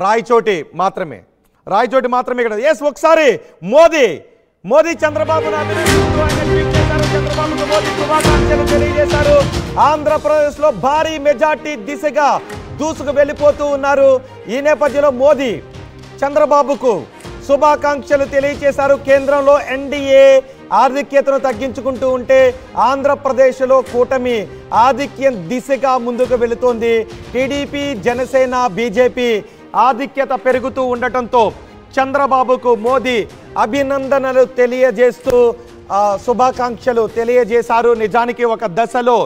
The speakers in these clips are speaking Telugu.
రాయచోటి మాత్రమే ఇక్కడ ఎస్ ఒకసారి మోదీ చంద్రబాబును అభినందిస్తూ ఆయన ట్వీట్ చేశారు. చంద్రబాబుకు మోదీ శుభాకాంక్షలు తెలియజేశారు. ఆంధ్రప్రదేశ్లో భారీ మెజార్టీ దిశగా దూసుకు వెళ్ళిపోతూ ఉన్నారు. ఈ నేపథ్యంలో మోదీ చంద్రబాబుకు శుభాకాంక్షలు తెలియజేశారు. కేంద్రంలో ఎన్డీఏ ఆధిక్యతను తగ్గించుకుంటూ ఉంటే ఆంధ్రప్రదేశ్లో కూటమి ఆధిక్యం దిశగా ముందుకు వెళుతోంది. టీడీపీ, జనసేన, బీజేపీ ఆధిక్యత పెరుగుతూ ఉండటంతో చంద్రబాబుకు మోదీ అభినందనలు తెలియజేస్తూ శుభాకాంక్షలు తెలియజేశారు. నిజానికి ఒక దశలో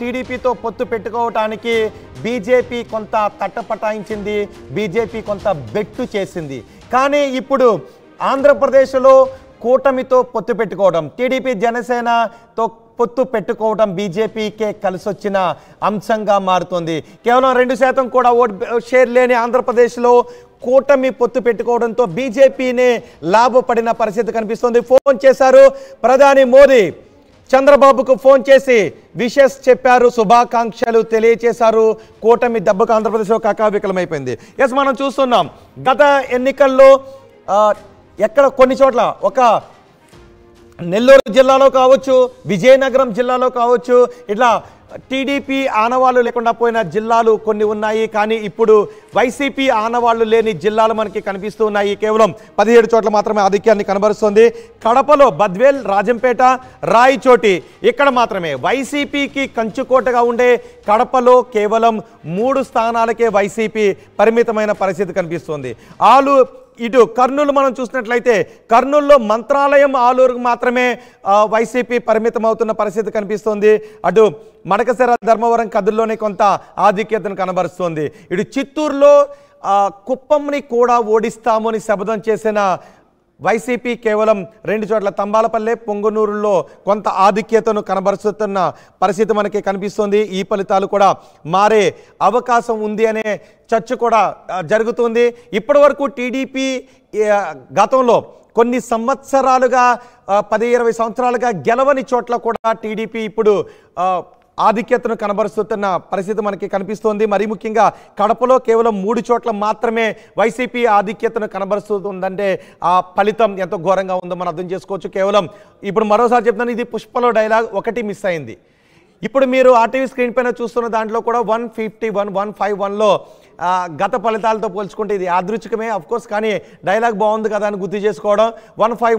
టీడీపీతో పొత్తు పెట్టుకోవటానికి బీజేపీ కొంత తట్టపటాయించింది, బీజేపీ కొంత బెట్టు చేసింది. కానీ ఇప్పుడు ఆంధ్రప్రదేశ్లో కూటమితో పొత్తు పెట్టుకోవడం, టీడీపీ జనసేనతో పొత్తు పెట్టుకోవడం బీజేపీకే కలిసొచ్చిన అంశంగా మారుతుంది. కేవలం 2% కూడా ఓటు షేర్ లేని ఆంధ్రప్రదేశ్లో కూటమి పొత్తు పెట్టుకోవడంతో బీజేపీనే లాభపడిన పరిస్థితి కనిపిస్తుంది. ఫోన్ చేశారు ప్రధాని మోదీ, చంద్రబాబుకు ఫోన్ చేసి విషెస్ చెప్పారు, శుభాకాంక్షలు తెలియజేశారు. కూటమి దెబ్బకు ఆంధ్రప్రదేశ్లో కకావికలమైపోయింది. ఎస్, మనం చూస్తున్నాం గత ఎన్నికల్లో ఎక్కడ కొన్ని చోట్ల ఒక నెల్లూరు జిల్లాలో కావచ్చు, విజయనగరం జిల్లాలో కావచ్చు, ఇట్లా టీడీపీ ఆనవాళ్ళు లేకుండా పోయిన జిల్లాలు కొన్ని ఉన్నాయి. కానీ ఇప్పుడు వైసీపీ ఆనవాళ్ళు లేని జిల్లాలు మనకి కనిపిస్తూ ఉన్నాయి. కేవలం 17 చోట్ల మాత్రమే ఆధిక్యాన్ని కనబరుస్తుంది. కడపలో బద్వేల్, రాజంపేట, రాయచోటి ఇక్కడ మాత్రమే వైసీపీకి కంచుకోటగా ఉండే కడపలో కేవలం 3 స్థానాలకే వైసీపీ పరిమితమైన పరిస్థితి కనిపిస్తుంది. ఇటు కర్నూలు మనం చూసినట్లయితే కర్నూలులో మంత్రాలయం, ఆలూరుకు మాత్రమే వైసీపీ పరిమితం అవుతున్న పరిస్థితి కనిపిస్తుంది. అటు మడకశిర, ధర్మవరం, కదుల్లోనే కొంత ఆధిక్యతను కనబరుస్తుంది. ఇటు చిత్తూరులో కుప్పంని కూడా ఓడిస్తాము అని శపథం చేసిన వైసీపీ కేవలం 2 చోట్ల తంబాలపల్లె, పొంగునూరులో కొంత ఆధిక్యతను కనబరుస్తున్న పరిస్థితి మనకి కనిపిస్తుంది. ఈ ఫలితాలు కూడా మారే అవకాశం ఉంది అనే చర్చ కూడా జరుగుతుంది. ఇప్పటి వరకు టీడీపీ గతంలో కొన్ని సంవత్సరాలుగా 10-20 సంవత్సరాలుగా గెలవని చోట్ల కూడా టీడీపీ ఇప్పుడు ఆధిక్యతను కనబరుస్తున్న పరిస్థితి మనకి కనిపిస్తోంది. మరీ ముఖ్యంగా కడపలో కేవలం 3 చోట్ల మాత్రమే వైసీపీ ఆధిక్యతను కనబరుస్తుందంటే ఆ ఫలితం ఎంతో ఘోరంగా ఉందో మనం అర్థం చేసుకోవచ్చు. కేవలం ఇప్పుడు మరోసారి చెప్తాను, ఇది పుష్పలో డైలాగ్ ఒకటి మిస్ అయింది. ఇప్పుడు మీరు ఆర్టీవీ స్క్రీన్ పైన చూస్తున్న దాంట్లో కూడా 151-151లో గత ఫలితాలతో పోల్చుకుంటే ఇది యాదృచ్ఛికమే అఫ్కోర్స్, కానీ డైలాగ్ బాగుంది కదా అని గుర్తు చేసుకోవడం. 151